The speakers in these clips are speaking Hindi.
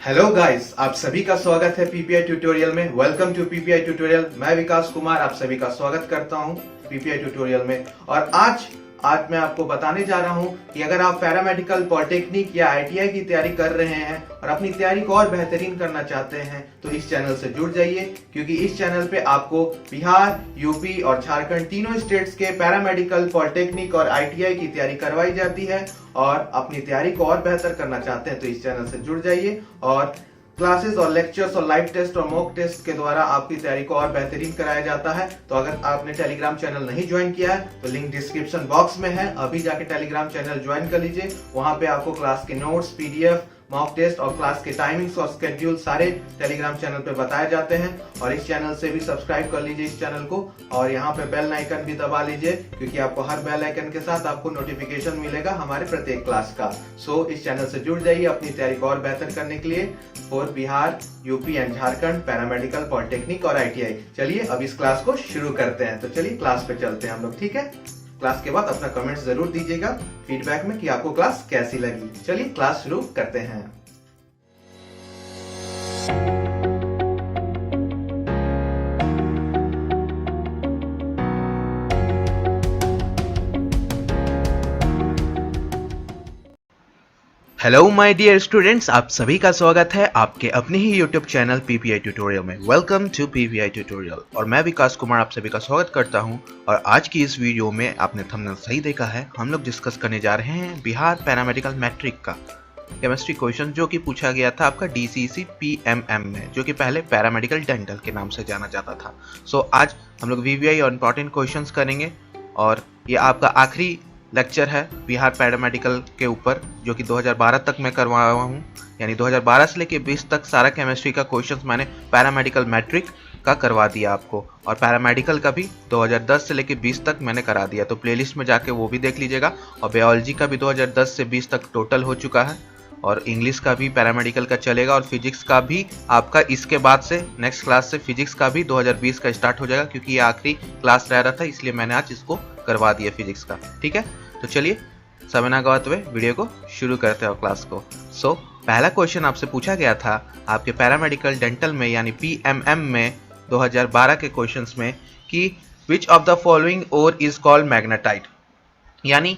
हेलो गाइस, आप सभी का स्वागत है पीपीआई ट्यूटोरियल में। Welcome to PPI tutorial. मैं विकास कुमार आप सभी का स्वागत करता हूं पीपीआई ट्यूटोरियल में। और आज मैं आपको बताने जा रहा हूं कि अगर आप पैरामेडिकल, पॉलिटेक्निक या आईटीआई की तैयारी कर रहे हैं और अपनी तैयारी को और बेहतरीन करना चाहते हैं तो इस चैनल से जुड़ जाइए, क्योंकि इस चैनल पे आपको बिहार, यूपी और झारखंड तीनों स्टेट्स के पैरामेडिकल, पॉलिटेक्निक और आईटीआई की तैयारी करवाई जाती है। और अपनी तैयारी को और बेहतर करना चाहते हैं तो इस चैनल से जुड़ जाइए। और क्लासेस और लेक्चर्स और लाइव टेस्ट और मॉक टेस्ट के द्वारा आपकी तैयारी को और बेहतरीन कराया जाता है। तो अगर आपने टेलीग्राम चैनल नहीं ज्वाइन किया है तो लिंक डिस्क्रिप्शन बॉक्स में है, अभी जाके टेलीग्राम चैनल ज्वाइन कर लीजिए। वहां पे आपको क्लास के नोट्स, पीडीएफ, मॉक टेस्ट और क्लास के टाइमिंग्स और स्केड्यूल सारे टेलीग्राम चैनल पे बताए जाते हैं। और इस चैनल से भी सब्सक्राइब कर लीजिए इस चैनल को, और यहाँ पे बेल आइकन भी दबा लीजिए, क्योंकि आपको हर बेल आइकन के साथ आपको नोटिफिकेशन मिलेगा हमारे प्रत्येक क्लास का। सो इस चैनल से जुड़ जाइए अपनी तैयारी को और बेहतर करने के लिए for Bihar, UP and Jharkhand paramedical, polytechnic और आईटीआई। चलिए अब इस क्लास को शुरू करते हैं। तो चलिए क्लास पे चलते हैं हम लोग, ठीक है। क्लास के बाद अपना कमेंट जरूर दीजिएगा फीडबैक में कि आपको क्लास कैसी लगी। चलिए क्लास शुरू करते हैं। हेलो माय डियर स्टूडेंट्स, आप सभी का स्वागत है आपके अपने ही यूट्यूब चैनल पीपीआई ट्यूटोरियल में। Welcome to PPI tutorial. और मैं विकास कुमार आप सभी का स्वागत करता हूं। और आज की इस वीडियो में आपने थंबनेल सही देखा है, हम लोग डिस्कस करने जा रहे हैं बिहार पैरामेडिकल मैट्रिक का केमिस्ट्री क्वेश्चन, जो कि पूछा गया था आपका डीसीसी पीएमएम में, जो कि पहले पैरामेडिकल डेंटल के नाम से जाना जाता था। सो आज हम लोग वीवीआई और इंपॉर्टेंट क्वेश्चंस करेंगे, और ये आपका आखिरी लेक्चर है बिहार पैरामेडिकल के ऊपर, जो कि 2012 तक मैं करवाया हूँ। यानी 2012 से लेके 20 तक सारा केमिस्ट्री का क्वेश्चंस मैंने पैरामेडिकल मैट्रिक का करवा दिया आपको, और पैरामेडिकल का भी 2010 से लेके 20 तक मैंने करा दिया। तो प्लेलिस्ट में जाके वो भी देख लीजिएगा। और बायोलॉजी का भी 2010 से 20 तक टोटल हो चुका है, और इंग्लिश का भी पैरामेडिकल का चलेगा, और फिजिक्स का भी आपका इसके बाद से नेक्स्ट क्लास से फिजिक्स का भी 2020 का स्टार्ट हो जाएगा, क्योंकि ये आखिरी क्लास रह रहा था, इसलिए मैंने आज इसको करवा दिया फिजिक्स का, ठीक है। तो चलिए समय ना गवाते हुए वीडियो को शुरू करते हैं क्लास को। सो पहला क्वेश्चन आपसे पूछा गया था आपके पैरामेडिकल डेंटल में यानी पीएमएम में 2012 के क्वेश्चंस में कि which of the following ore is called magnetite. यानी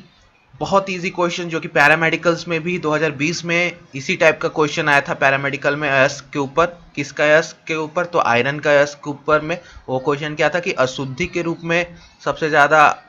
बहुत इजी क्वेश्चन, जो कि पैरामेडिकल्स में भी 2020 में इसी टाइप का क्वेश्चन आया था। पैरामेडिकल में यस के ऊपर, किसका यस के ऊपर, तो आयरन का यस के ऊपर में वो क्वेश्चन क्या था कि अशुद्धि के रूप में सबसे ज़्यादा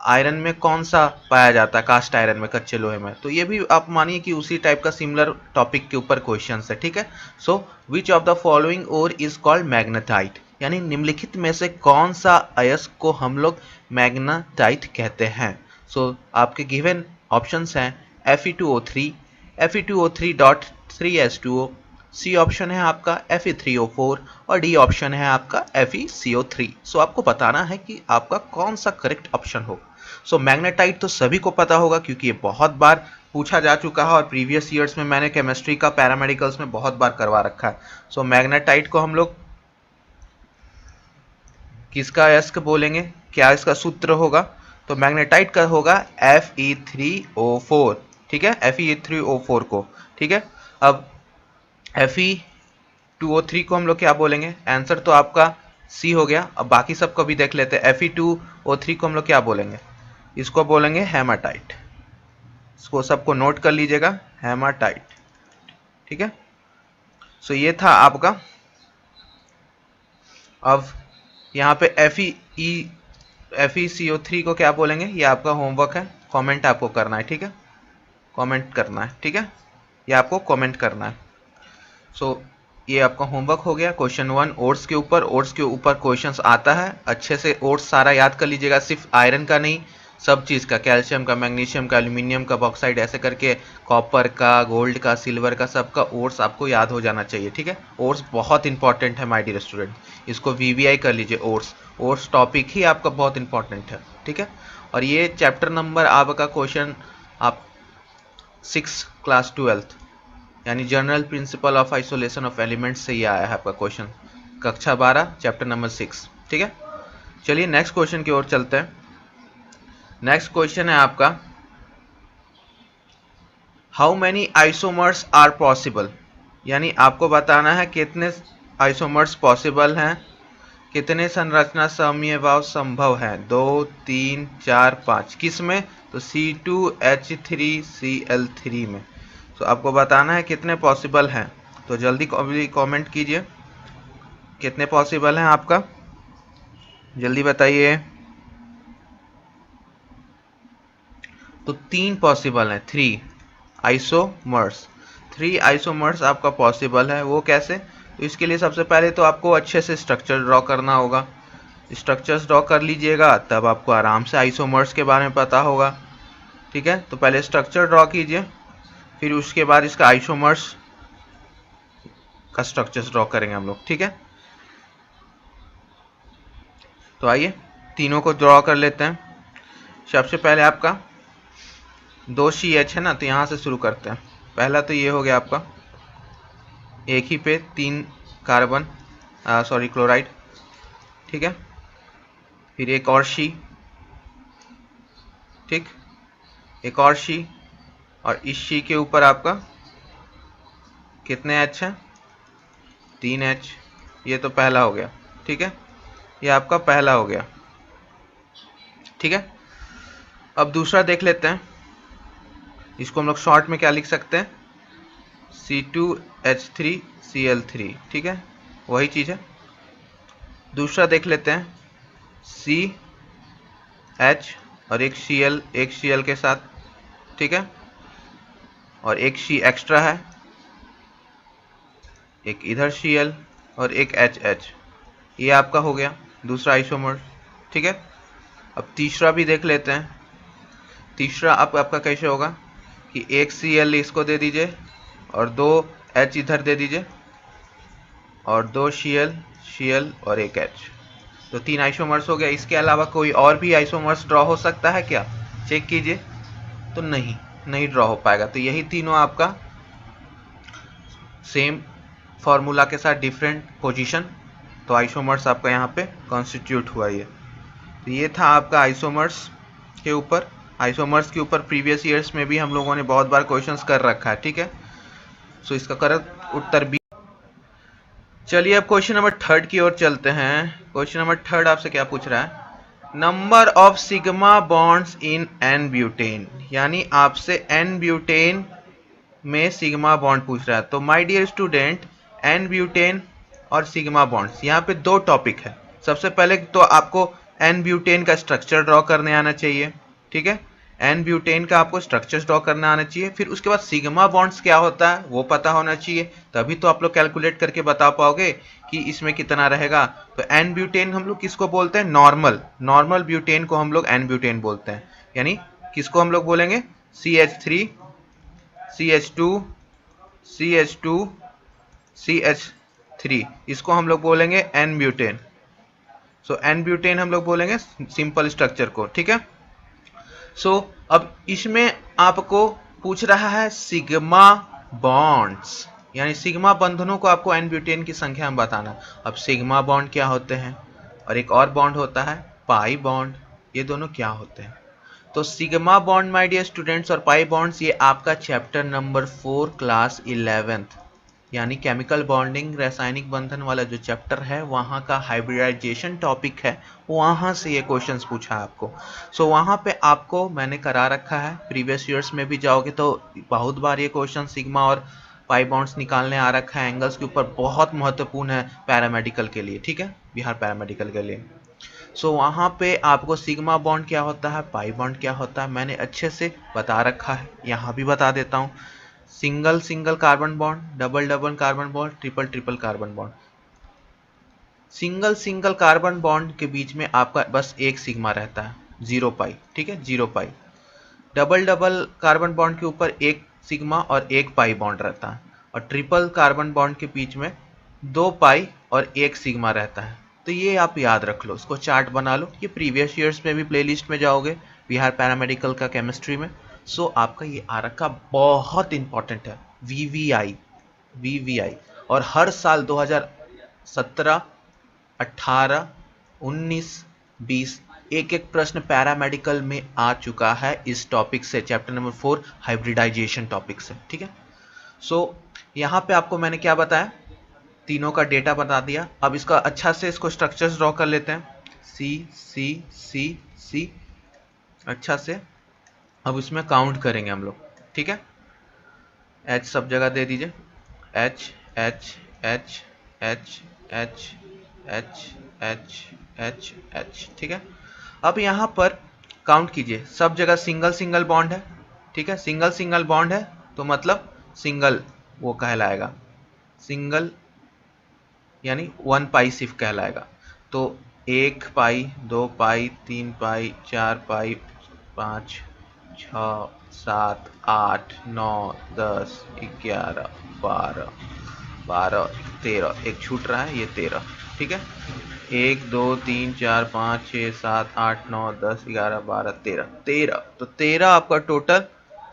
आयरन में कौन सा पाया जाता है, कास्ट आयरन में, कच्चे लोहे में। तो ये भी आप मानिए कि उसी टाइप का सिमिलर टॉपिक के ऊपर क्वेश्चन है, ठीक है। So which of the following ore is called magnetite, यानी निम्नलिखित में से कौन सा अयस्क को हम लोग मैग्नेटाइट कहते हैं। सो आपके गिवन ऑप्शंस हैं Fe2O3, Fe2O3.3H2O, सी ऑप्शन है आपका Fe3O4 और डी ऑप्शन है आपका FeCO3। सो आपको बताना है कि आपका कौन सा करेक्ट ऑप्शन होगा। सो मैग्नेटाइट तो सभी को पता होगा, क्योंकि ये बहुत बार पूछा जा चुका है, और प्रीवियस ईयर्स में मैंने केमिस्ट्री का पैरामेडिकल्स में बहुत बार करवा रखा है। सो मैग्नेटाइट को हम लोग किसका अयस्क बोलेंगे, क्या इसका सूत्र होगा, तो मैग्नेटाइट का होगा Fe3O4, ठीक है, Fe3O4 को, ठीक है। अब Fe2O3 को हम लोग क्या बोलेंगे, आंसर तो आपका सी हो गया। अब बाकी सबको भी देख लेते हैं। Fe2O3 को हम लोग क्या बोलेंगे, इसको बोलेंगे हेमाटाइट। इसको सबको नोट कर लीजिएगा, हेमाटाइट, ठीक है। सो ये था आपका। अब यहाँ पे FeCO3 को क्या बोलेंगे, ये आपका होमवर्क है, कमेंट आपको करना है, ठीक है, कमेंट करना है, ठीक है, ये आपको कमेंट करना है। सो ये आपका होमवर्क हो गया। क्वेश्चन 1 ओट्स के ऊपर, ओट्स के ऊपर क्वेश्चंस आता है, अच्छे से ओट्स सारा याद कर लीजिएगा, सिर्फ आयरन का नहीं, सब चीज़ का, कैल्शियम का, मैग्नीशियम का, एल्यूमिनियम का, बॉक्साइड, ऐसे करके कॉपर का, गोल्ड का, सिल्वर का, सबका ओट्स आपको याद हो जाना चाहिए, ठीक है। ओट्स बहुत इंपॉर्टेंट है माय डियर स्टूडेंट, इसको वीवीआई कर लीजिए। ओट्स टॉपिक ही आपका बहुत इंपॉर्टेंट है, ठीक है। और ये चैप्टर नंबर आपका क्वेश्चन आप 6 क्लास 12 यानी general principle of isolation of elements से ये आया है आपका क्वेश्चन, कक्षा 12 चैप्टर नंबर 6, ठीक है। चलिए नेक्स्ट क्वेश्चन की ओर चलते हैं। नेक्स्ट क्वेश्चन है आपका, how many isomers are possible. यानी आपको बताना है कितने आइसोमर्स पॉसिबल हैं, कितने संरचना समयभाव संभव है, 2, 3, 4, 5। किस में? तो C2H3Cl3 में। तो आपको बताना है कितने पॉसिबल हैं। तो जल्दी कमेंट कीजिए कितने पॉसिबल हैं आपका, जल्दी बताइए। तो 3 पॉसिबल हैं, 3 आइसोमर्स। 3 आइसोमर्स आपका पॉसिबल है। वो कैसे? तो इसके लिए सबसे पहले तो आपको अच्छे से स्ट्रक्चर ड्रॉ करना होगा। स्ट्रक्चर्स ड्रॉ कर लीजिएगा तब आपको आराम से आइसोमर्स के बारे में पता होगा। ठीक है, तो पहले स्ट्रक्चर ड्रॉ कीजिए, फिर उसके बाद इसका आइसोमर्स का स्ट्रक्चर्स ड्रॉ करेंगे हम लोग। ठीक है, तो आइए तीनों को ड्रॉ कर लेते हैं। सबसे पहले आपका 2CH है ना, तो यहाँ से शुरू करते हैं। पहला तो ये हो गया आपका, एक ही पे 3 कार्बन क्लोराइड। ठीक है, फिर एक और सी, ठीक, एक और सी, और इस सी के ऊपर आपका कितने एच हैं? 3H। ये तो पहला हो गया। ठीक है, ये आपका पहला हो गया। ठीक है, अब दूसरा देख लेते हैं। इसको हम लोग शॉर्ट में क्या लिख सकते हैं? C2H3Cl3। ठीक है, वही चीज़ है। दूसरा देख लेते हैं, CH और एक Cl के साथ। ठीक है, और एक C एक्स्ट्रा है, एक इधर Cl और एक HH। ये आपका हो गया दूसरा आइसोमर। ठीक है, अब तीसरा भी देख लेते हैं। तीसरा आपका कैसे होगा कि एक Cl इसको दे दीजिए और 2 H इधर दे दीजिए और 2 Cl और एक H। तो 3 आइसोमर्स हो गया। इसके अलावा कोई और भी आइसोमर्स ड्रॉ हो सकता है क्या? चेक कीजिए। तो नहीं ड्रॉ हो पाएगा। तो यही तीनों आपका सेम फॉर्मूला के साथ डिफरेंट पोजीशन, तो आइसोमर्स आपका यहाँ पे कॉन्स्टिट्यूट हुआ। ये तो ये था आपका आइसोमर्स के ऊपर। आइसोमर्स के ऊपर प्रीवियस ईयर्स में भी हम लोगों ने बहुत बार क्वेश्चंस कर रखा है। ठीक है, सो इसका करेक्ट उत्तर बी। चलिए अब क्वेश्चन नंबर 3 की ओर चलते हैं। क्वेश्चन नंबर 3 आपसे क्या पूछ रहा है? Number of sigma bonds in n butane, यानी आपसे एन ब्यूटेन में सिग्मा बॉन्ड पूछ रहा है। तो my dear student, n butane और सिग्मा बॉन्ड्स, यहाँ पे 2 टॉपिक है। सबसे पहले तो आपको एन ब्यूटेन का स्ट्रक्चर ड्रॉ करने आना चाहिए। ठीक है, एन ब्यूटेन का आपको स्ट्रक्चर ड्रॉ करना आना चाहिए। फिर उसके बाद सिग्मा बॉन्ड्स क्या होता है वो पता होना चाहिए, तभी तो आप लोग कैलकुलेट करके बता पाओगे कि इसमें कितना रहेगा। तो एन ब्यूटेन हम लोग किसको बोलते हैं? नॉर्मल ब्यूटेन को हम लोग एन ब्यूटेन बोलते हैं। यानी किसको हम लोग बोलेंगे? CH3 CH2 CH2 CH3, इसको हम लोग बोलेंगे एन ब्यूटेन। सो एन ब्यूटेन हम लोग बोलेंगे सिंपल स्ट्रक्चर को। ठीक है, सो अब इसमें आपको पूछ रहा है सिग्मा बॉन्ड्स, यानी सिग्मा बंधनों को आपको एन ब्यूटेन की संख्या में बताना। अब सिग्मा बॉन्ड क्या होते हैं, और एक और बॉन्ड होता है पाई बॉन्ड, ये दोनों क्या होते हैं? तो sigma bond my dear students और पाई बॉन्ड्स, ये आपका चैप्टर नंबर 4 क्लास 11th यानी केमिकल बॉन्डिंग, रासायनिक बंधन वाला जो चैप्टर है वहाँ का हाइब्रिडाइजेशन टॉपिक है, वहाँ से ये क्वेश्चंस पूछा है आपको। सो वहाँ पे आपको मैंने करा रखा है, प्रीवियस ईयर्स में भी जाओगे तो बहुत बार ये क्वेश्चन सिग्मा और पाई बॉन्ड्स निकालने आ रखा है। एंगल्स के ऊपर बहुत महत्वपूर्ण है पैरामेडिकल के लिए। ठीक है, बिहार पैरामेडिकल के लिए। सो वहाँ पे आपको सिग्मा बॉन्ड क्या होता है, पाई बॉन्ड क्या होता है, मैंने अच्छे से बता रखा है, यहाँ भी बता देता हूँ। Single carbon bond, double carbon bond, triple carbon bond. Single carbon bond के बीच में आपका बस एक सिग्मा रहता है, 0 पाई। ठीक है, 0 पाई। डबल कार्बन बॉन्ड के ऊपर एक सिग्मा और एक पाई बॉन्ड रहता है, और ट्रिपल कार्बन बॉन्ड के बीच में 2 पाई और एक सिग्मा रहता है। तो ये आप याद रख लो, इसको चार्ट बना लो। ये प्रीवियस ईयर्स में भी प्लेलिस्ट में जाओगे बिहार पैरामेडिकल का केमिस्ट्री में। सो आपका ये आ रखा बहुत इंपॉर्टेंट है, वीवीआई। और हर साल 2017, 18, 19, 20 एक प्रश्न पैरामेडिकल में आ चुका है इस टॉपिक से, चैप्टर नंबर 4 हाइब्रिडाइजेशन टॉपिक से। ठीक है, सो यहाँ पे आपको मैंने क्या बताया, तीनों का डेटा बता दिया। अब इसका अच्छा से इसको स्ट्रक्चर्स ड्रॉ कर लेते हैं, सी सी सी सी, अच्छा से। अब इसमें काउंट करेंगे हम लोग, ठीक है। एच सब जगह दे दीजिए, H H H H H H H H H, ठीक है। अब यहाँ पर काउंट कीजिए, सब जगह सिंगल सिंगल बॉन्ड है, ठीक है। सिंगल सिंगल बॉन्ड है तो मतलब सिंगल वो कहलाएगा, सिंगल यानी 1 पाई सिर्फ कहलाएगा। तो 1 पाई, 2 पाई, 3 पाई, 4 पाई, 5, 6, 7, 8, 9, 10, 11, 12, 13, एक छूट रहा है, ये 13, ठीक है। 1 2 3 4 5 6 7 8 9 10 11 12 13, तो 13 आपका टोटल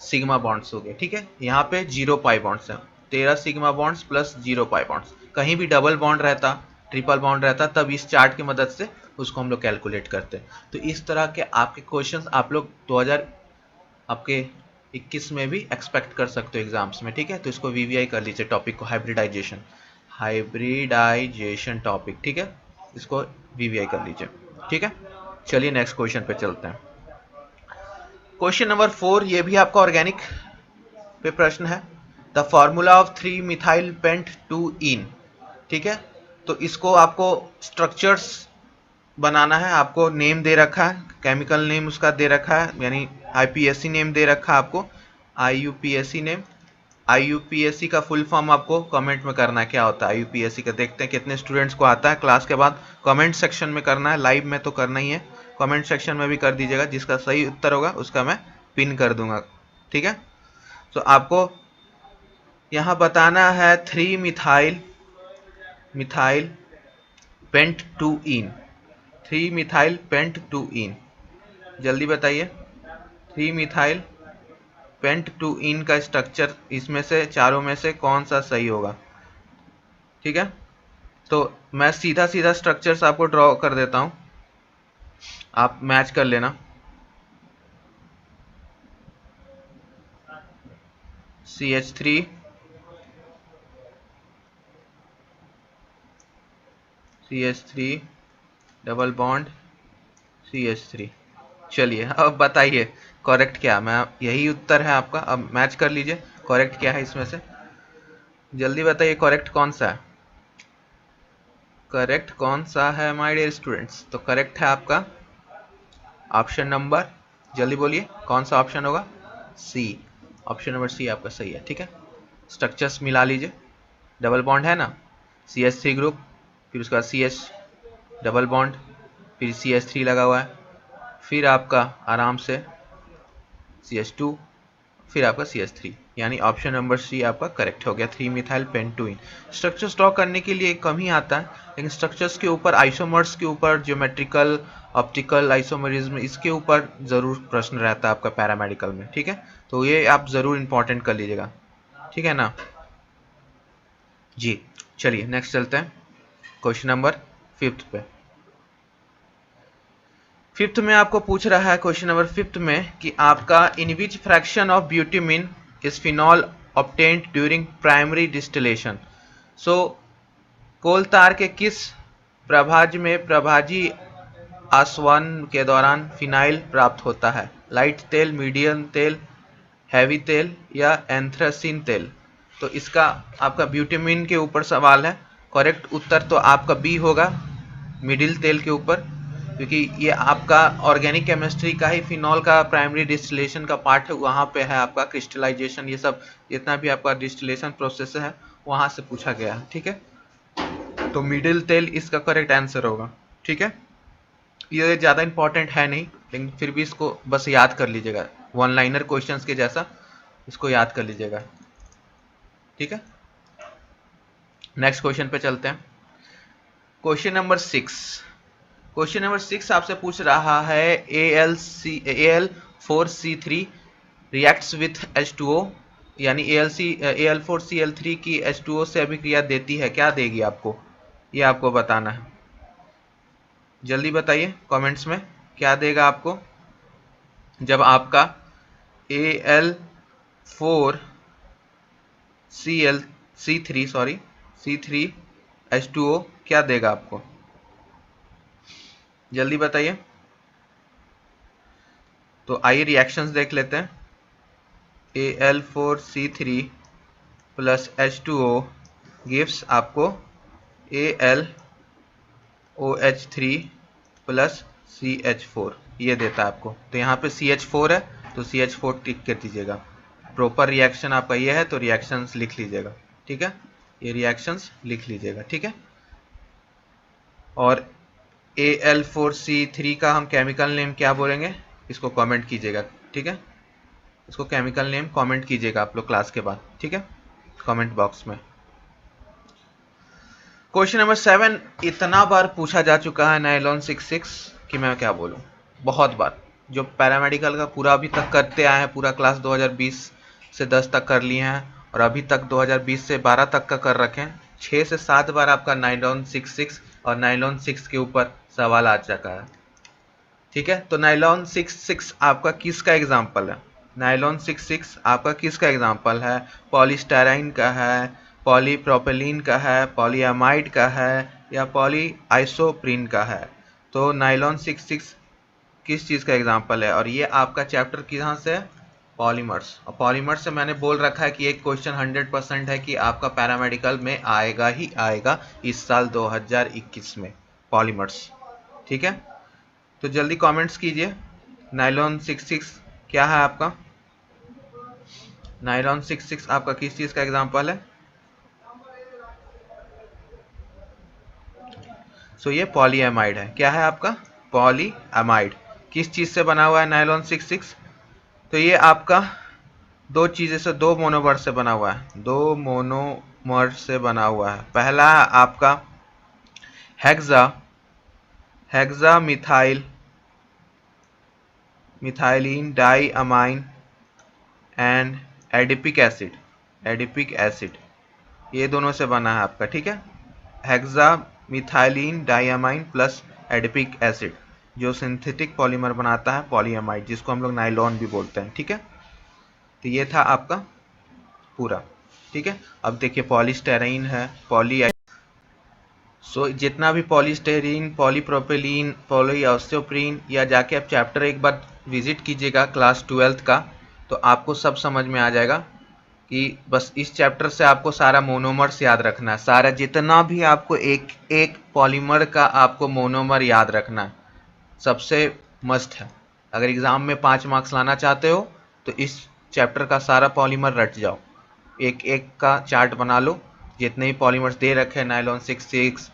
सिग्मा बॉन्ड्स हो गए, ठीक है। यहाँ पे 0 पाई बॉन्ड्स हैं, 13 sigma bonds plus 0 pi bonds. कहीं भी डबल बॉन्ड रहता, ट्रिपल बॉन्ड रहता, तब इस चार्ट की मदद से उसको हम लोग कैलकुलेट करते हैं। तो इस तरह के आपके क्वेश्चंस आप लोग 2021 में भी एक्सपेक्ट कर सकते हो एग्जाम्स में, ठीक है। तो इसको वीवीआई कर लीजिए टॉपिक को, हाइब्रिडाइजेशन, हाइब्रिडाइजेशन टॉपिक, ठीक है। इसको वीवीआई कर लीजिए, ठीक है। चलिए नेक्स्ट क्वेश्चन पे चलते हैं। क्वेश्चन नंबर 4, ये भी आपका ऑर्गेनिक पे प्रश्न है। The formula of 3 methyl paint 2 इन, ठीक है। तो इसको आपको स्ट्रक्चर्स बनाना है, आपको नेम दे रखा है, केमिकल नेम उसका दे रखा है, यानी आईपीएससी नेम दे रखा है आपको, आईयूपीएससी नेम। आईयूपीएससी का फुल फॉर्म आपको कमेंट में करना है क्या होता है आईयूपीएससी का। देखते हैं कितने स्टूडेंट्स को आता है, क्लास के बाद कमेंट सेक्शन में करना है, लाइव में तो करना ही है, कमेंट सेक्शन में भी कर दीजिएगा। जिसका सही उत्तर होगा उसका मैं पिन कर दूंगा, ठीक है। तो आपको यहाँ बताना है 3 मिथाइल पेंट 2 इन, 3 मिथाइल पेंट 2 इन, जल्दी बताइए। 3 मिथाइल पेंट 2 इन का स्ट्रक्चर इसमें से चारों में से कौन सा सही होगा, ठीक है। तो मैं सीधा सीधा स्ट्रक्चर्स आपको ड्रॉ कर देता हूं, आप मैच कर लेना। CH3, CH3 double bond CH3। चलिए अब बताइए करेक्ट क्या, मैं यही उत्तर है आपका, अब मैच कर लीजिए करेक्ट क्या है इसमें से, जल्दी बताइए करेक्ट कौन सा है, करेक्ट कौन सा है माय डियर स्टूडेंट्स। तो करेक्ट है आपका ऑप्शन नंबर, जल्दी बोलिए कौन सा ऑप्शन होगा, सी, ऑप्शन नंबर सी आपका सही है, ठीक है। स्ट्रक्चर्स मिला लीजिए, डबल बॉन्ड है ना, CH3 ग्रुप, फिर उसके बाद CH डबल बॉन्ड, फिर CH3 लगा हुआ है, फिर आपका आराम से CH2, फिर आपका CH3, यानी ऑप्शन नंबर सी आपका करेक्ट हो गया, 3 मिथाइल पेंटुइन। स्ट्रक्चर्स ड्रॉ करने के लिए कम ही आता है, लेकिन स्ट्रक्चर्स के ऊपर, आइसोमर्स के ऊपर, ज्योमेट्रिकल ऑप्टिकल आइसोमरिज्म, इसके ऊपर जरूर प्रश्न रहता है आपका पैरामेडिकल में, ठीक है। तो ये आप जरूर इंपॉर्टेंट कर लीजिएगा, ठीक है ना जी। चलिए नेक्स्ट चलते हैं क्वेश्चन नंबर 5 पे। 5th में आपको पूछ रहा है, क्वेश्चन नंबर 5 में, कि आपका in which fraction of bitumen is phenol obtained during primary distillation. So coal tar के किस प्रभाज में प्रभाजी आसवन के दौरान फिनाइल प्राप्त होता है, लाइट तेल, मीडियम तेल, हैवी तेल या एंथ्रासिन तेल। तो इसका आपका ब्यूटामिन के ऊपर सवाल है, करेक्ट उत्तर तो आपका बी होगा, मिडिल तेल के ऊपर, क्योंकि ये आपका ऑर्गेनिक केमिस्ट्री का ही फिनॉल का प्राइमरी डिस्टिलेशन का पार्ट है, वहाँ पे है आपका क्रिस्टलाइजेशन, ये सब जितना भी आपका डिस्टिलेशन प्रोसेस है वहाँ से पूछा गया है, ठीक है। तो मिडिल तेल इसका करेक्ट आंसर होगा, ठीक है। ये ज़्यादा इंपॉर्टेंट है नहीं, लेकिन फिर भी इसको बस याद कर लीजिएगा, वन लाइनर क्वेश्चंस के जैसा इसको याद कर लीजिएगा, ठीक है। नेक्स्ट क्वेश्चन पे चलते हैं। क्वेश्चन नंबर 6, क्वेश्चन नंबर 6 आपसे पूछ रहा है Al4C3 रिएक्ट्स विथ H2O, यानी Al4Cl3 की H2O से अभिक्रिया देती है, क्या देगी आपको, ये आपको बताना है, जल्दी बताइए कमेंट्स में क्या देगा आपको जब आपका Al4Cl3 C3H2O क्या देगा आपको, जल्दी बताइए। तो आइए रिएक्शंस देख लेते हैं। Al4C3 प्लस H2O गिव्स आपको AlOH3 प्लस CH4, ये देता है आपको। तो यहाँ पे CH4 है तो CH4 टिक कर दीजिएगा। प्रॉपर रिएक्शन आपका ये है तो रिएक्शंस लिख लीजिएगा, ठीक है, ये रिएक्शंस लिख लीजिएगा, ठीक है। और Al4C3 का हम केमिकल नेम क्या बोलेंगे, इसको कमेंट कीजिएगा, ठीक है। इसको केमिकल नेम कमेंट कीजिएगा आप लोग क्लास के बाद, ठीक है, कमेंट बॉक्स में। क्वेश्चन नंबर 7 इतना बार पूछा जा चुका है नाइलॉन 66 कि मैं क्या बोलूं, बहुत बार। जो पैरामेडिकल का पूरा अभी तक करते आए हैं, पूरा क्लास 2020 से 10 तक कर लिए हैं और अभी तक 2020 से 12 तक का कर रखे हैं। 6 से 7 बार आपका नाइलॉन 66 और नाइलॉन 6 के ऊपर सवाल आ चुका है, ठीक है। तो नाइलॉन 66 आपका किसका एग्जाम्पल है, नाइलॉन 66 आपका किसका एग्जाम्पल है, पॉलीस्टाइरीन का है, पॉलीप्रोपिलीन का है, पॉलीअमाइड का है, या पॉलीआइसोप्रीन का है। तो नाइलॉन 66 किस चीज़ का एग्जाम्पल है, और ये आपका चैप्टर कहाँ से है, पॉलीमर्स। और पॉलीमर्स से मैंने बोल रखा है कि एक क्वेश्चन 100% है कि आपका पैरामेडिकल में आएगा ही आएगा इस साल 2021 में, पॉलीमर्स, ठीक है। तो जल्दी कमेंट्स कीजिए, नाइलॉन 66 क्या है आपका, नाइलॉन 66 आपका किस चीज़ का एग्जाम्पल है। सो ये पॉलीएमाइड है, क्या है आपका, पॉलीएमाइड। किस चीज़ से बना हुआ है नाइलॉन 66, तो ये आपका दो चीज़ें से, दो मोनोमर से बना हुआ है, दो मोनोमर से बना हुआ है। पहला आपका hexa methylene diamine and adipic acid, ये दोनों से बना है आपका, ठीक है। Hexa methylene diamine plus adipic acid जो सिंथेटिक पॉलीमर बनाता है पॉलीएमाइड, जिसको हम लोग नाइलॉन भी बोलते हैं, ठीक है। तो ये था आपका पूरा, ठीक है। अब देखिए पॉलीस्टाइरीन है, सो जितना भी पॉलीस्टाइरीन, पॉलीप्रोपिलीन, पॉलीआइसोप्रीन, या जाके आप चैप्टर एक बार विजिट कीजिएगा क्लास 12th का, तो आपको सब समझ में आ जाएगा कि बस इस चैप्टर से आपको सारा मोनोमर्स याद रखना है, सारा जितना भी आपको एक एक पॉलीमर का आपको मोनोमर याद रखना है, सबसे मस्ट है। अगर एग्ज़ाम में 5 मार्क्स लाना चाहते हो तो इस चैप्टर का सारा पॉलीमर रट जाओ, एक एक का चार्ट बना लो, जितने भी पॉलीमर्स दे रखे हैं, नाइलॉन 66,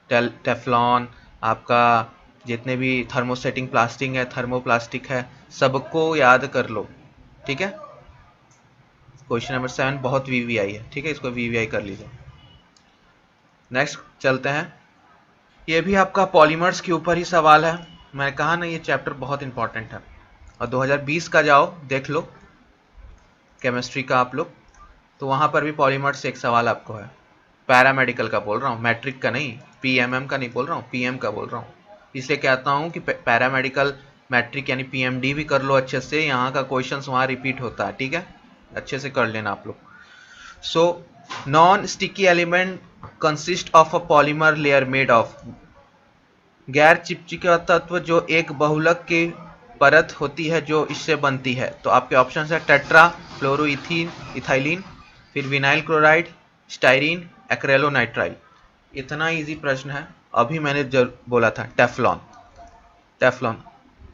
टेफ्लॉन, आपका जितने भी थर्मोसेटिंग प्लास्टिक है, थर्मोप्लास्टिक है, सबको याद कर लो, ठीक है। क्वेश्चन नंबर 7 बहुत वीवीआई है, ठीक है, इसको वीवीआई कर लीजिए। नेक्स्ट चलते हैं, ये भी आपका पॉलीमर्स के ऊपर ही सवाल है। मैंने कहा ना ये चैप्टर बहुत इंपॉर्टेंट है, और 2020 का जाओ देख लो केमिस्ट्री का आप लोग, तो वहाँ पर भी पॉलीमर्स से एक सवाल आपको है। पैरामेडिकल का बोल रहा हूँ, मैट्रिक का नहीं, पीएमएम का नहीं बोल रहा हूँ, पीएम का बोल रहा हूँ। इसलिए कहता हूँ कि पैरामेडिकल मैट्रिक यानी पीएमडी भी कर लो अच्छे से, यहाँ का क्वेश्चन वहाँ रिपीट होता है, ठीक है, अच्छे से कर लेना आप लोग। So non sticky element consist of a polymer layer made of, गैर चिपचिपा तत्व जो एक बहुलक की परत होती है जो इससे बनती है। तो आपके ऑप्शन है टेट्रा फ्लोरोइथीन इथाइलिन, फिर विनाइल क्लोराइड, स्टाइरीन, एक्रेलोनाइट्राइल। इतना इजी प्रश्न है। अभी मैंने जो बोला था टेफ्लॉन,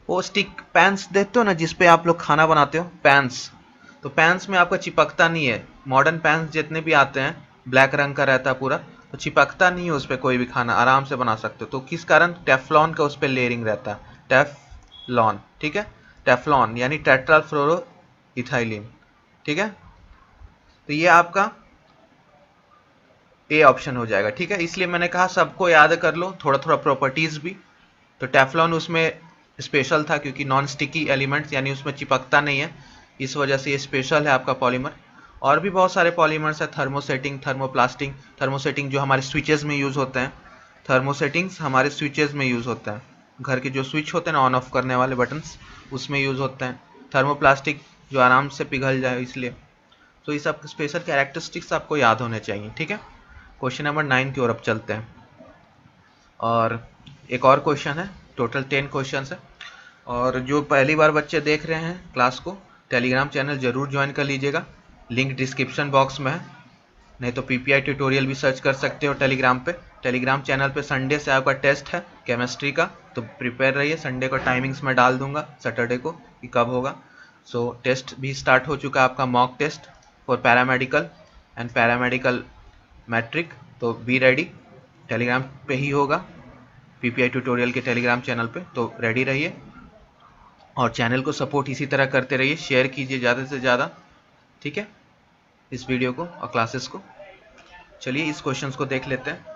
वो स्टिक पैंस देखते हो ना जिसपे आप लोग खाना बनाते हो, पैंस, तो पैंस में आपका चिपकता नहीं है। मॉडर्न पैंस जितने भी आते हैं ब्लैक रंग का रहता है पूरा, तो चिपकता नहीं है उस पर, कोई भी खाना आराम से बना सकते हो। तो किस कारण, टेफ्लॉन का उस पर लेयरिंग रहता है, टेफ्लॉन, ठीक है, टेफ्लॉन यानी टेट्रा फ्लोरो इथाइलिन, ठीक है। तो ये आपका ए ऑप्शन हो जाएगा, ठीक है। इसलिए मैंने कहा सबको याद कर लो, थोड़ा थोड़ा प्रॉपर्टीज भी। तो टेफ्लॉन उसमें स्पेशल था क्योंकि नॉन स्टिकी एलिमेंट्स यानी उसमें चिपकता नहीं है, इस वजह से ये स्पेशल है आपका पॉलीमर। और भी बहुत सारे पॉलीमर्स है, थर्मोसेटिंग, थर्मोप्लास्टिक, थर्मोसेटिंग जो हमारे स्विचेस में यूज़ होते हैं, थर्मोसेटिंग्स हमारे स्विचेस में यूज़ होता है, घर के जो स्विच होते हैं ना ऑन ऑफ करने वाले बटन्स, उसमें यूज़ होते हैं। थर्मोप्लास्टिक जो आराम से पिघल जाए इसलिए। तो ये सब स्पेशल कैरेक्टरिस्टिक्स आपको याद होने चाहिए, ठीक है। क्वेश्चन नंबर 9 की ओर अब चलते हैं, और एक और क्वेश्चन है, टोटल 10 क्वेश्चन है। और जो पहली बार बच्चे देख रहे हैं क्लास को, टेलीग्राम चैनल ज़रूर ज्वाइन कर लीजिएगा, लिंक डिस्क्रिप्शन बॉक्स में है, नहीं तो पीपीआई ट्यूटोरियल भी सर्च कर सकते हो टेलीग्राम पे। टेलीग्राम चैनल पे संडे से आपका टेस्ट है केमिस्ट्री का, तो प्रिपेयर रहिए। संडे को टाइमिंग्स में डाल दूंगा, सैटरडे को कि कब होगा। सो टेस्ट भी स्टार्ट हो चुका है आपका, mock test for paramedical and paramedical matric, so be ready. Telegram पे ही होगा, पीपीआई ट्यूटोरियल के टेलीग्राम चैनल पे, तो रेडी रहिए। और चैनल को सपोर्ट इसी तरह करते रहिए, शेयर कीजिए ज़्यादा से ज़्यादा, ठीक है, इस वीडियो को और क्लासेस को। चलिए इस क्वेश्चन को देख लेते हैं।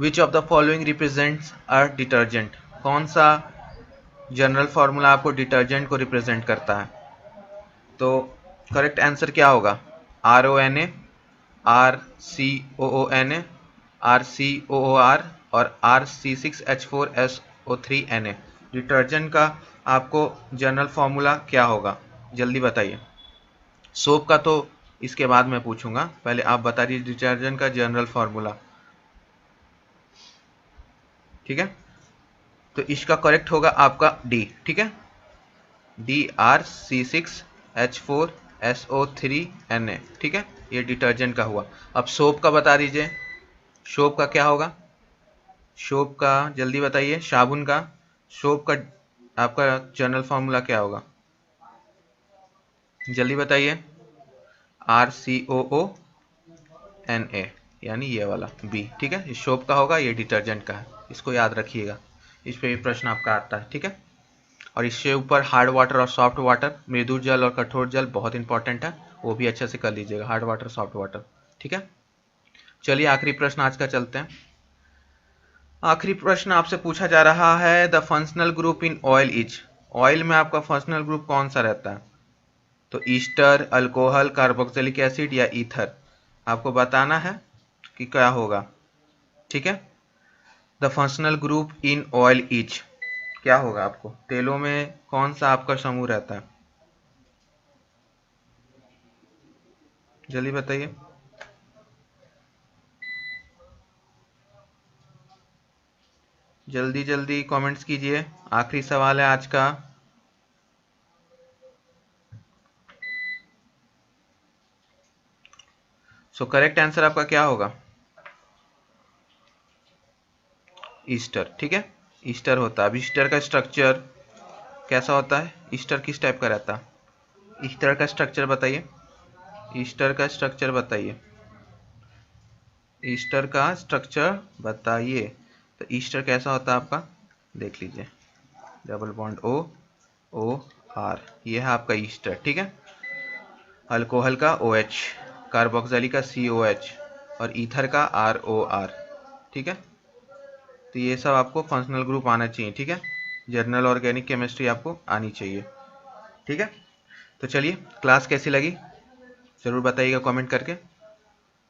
विच of the following represents a detergent? कौन सा जनरल फार्मूला आपको डिटर्जेंट को रिप्रेजेंट करता है? तो करेक्ट आंसर क्या होगा? RONA, RCOONA, RCOOR और RC6H4SO3Na। डिटर्जेंट का आपको जनरल फार्मूला क्या होगा, जल्दी बताइए। सोप का तो इसके बाद मैं पूछूंगा, पहले आप बता दीजिए डिटर्जेंट का जनरल फार्मूला, ठीक है। तो इसका करेक्ट होगा आपका डी, ठीक है, DRC6H4SO3Na, ठीक है, ये डिटर्जेंट का हुआ। अब सोप का बता दीजिए, सोप का क्या होगा? सोप का जल्दी बताइए, साबुन का, सोप का आपका जनरल फार्मूला क्या होगा, जल्दी बताइए। RCOONA, यानी ये वाला बी, ठीक है, ये सोप का होगा, ये डिटर्जेंट का है, इसको याद रखिएगा, इस पे भी प्रश्न आपका आता है, ठीक है। और इससे ऊपर हार्ड वाटर और सॉफ्ट वाटर, मृदु जल और कठोर जल बहुत इंपॉर्टेंट है, वो भी अच्छे से कर लीजिएगा, हार्ड वाटर सॉफ्ट वाटर, ठीक है। चलिए आखिरी प्रश्न आज का चलते हैं। आखिरी प्रश्न आपसे पूछा जा रहा है, the functional group in oil is? Oil में आपका फंक्शनल ग्रुप कौन सा रहता है? तो ईस्टर, अल्कोहल, कार्बोक्सिलिक एसिड या ईथर, आपको बताना है कि क्या होगा, ठीक है। The functional group in oil is क्या होगा? आपको तेलों में कौन सा आपका समूह रहता है, जल्दी बताइए। जल्दी जल्दी कमेंट्स कीजिए, आखिरी सवाल है आज का। सो करेक्ट आंसर आपका क्या होगा? ईस्टर, ठीक है, ईस्टर होता है। अब ईस्टर का स्ट्रक्चर कैसा होता है? ईस्टर किस टाइप का रहता है? ईस्टर का स्ट्रक्चर बताइए, ईस्टर का स्ट्रक्चर बताइए, ईस्टर का स्ट्रक्चर बताइए। तो ईस्टर कैसा होता है आपका, देख लीजिए, डबल बॉन्ड OOR, ये है आपका ईस्टर, ठीक है। अल्कोहल का OH, कार्बोक्सिलिक का COH और ईथर का ROR, ठीक है। तो ये सब आपको फंक्शनल ग्रुप आना चाहिए, ठीक है, जर्नल ऑर्गेनिक केमिस्ट्री आपको आनी चाहिए, ठीक है। तो चलिए, क्लास कैसी लगी ज़रूर बताइएगा कमेंट करके,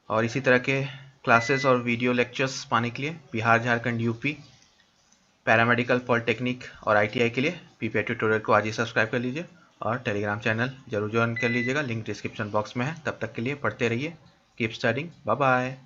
और इसी तरह के क्लासेस और वीडियो लेक्चर्स पाने के लिए Bihar, Jharkhand, UP, paramedical, polytechnic और ITI के लिए पीपीआई ट्यूटोरियल को आज ही सब्सक्राइब कर लीजिए, और टेलीग्राम चैनल जरूर ज्वाइन कर लीजिएगा, लिंक डिस्क्रिप्शन बॉक्स में है। तब तक के लिए पढ़ते रहिए, कीप स्टडिंग, बाय बाय।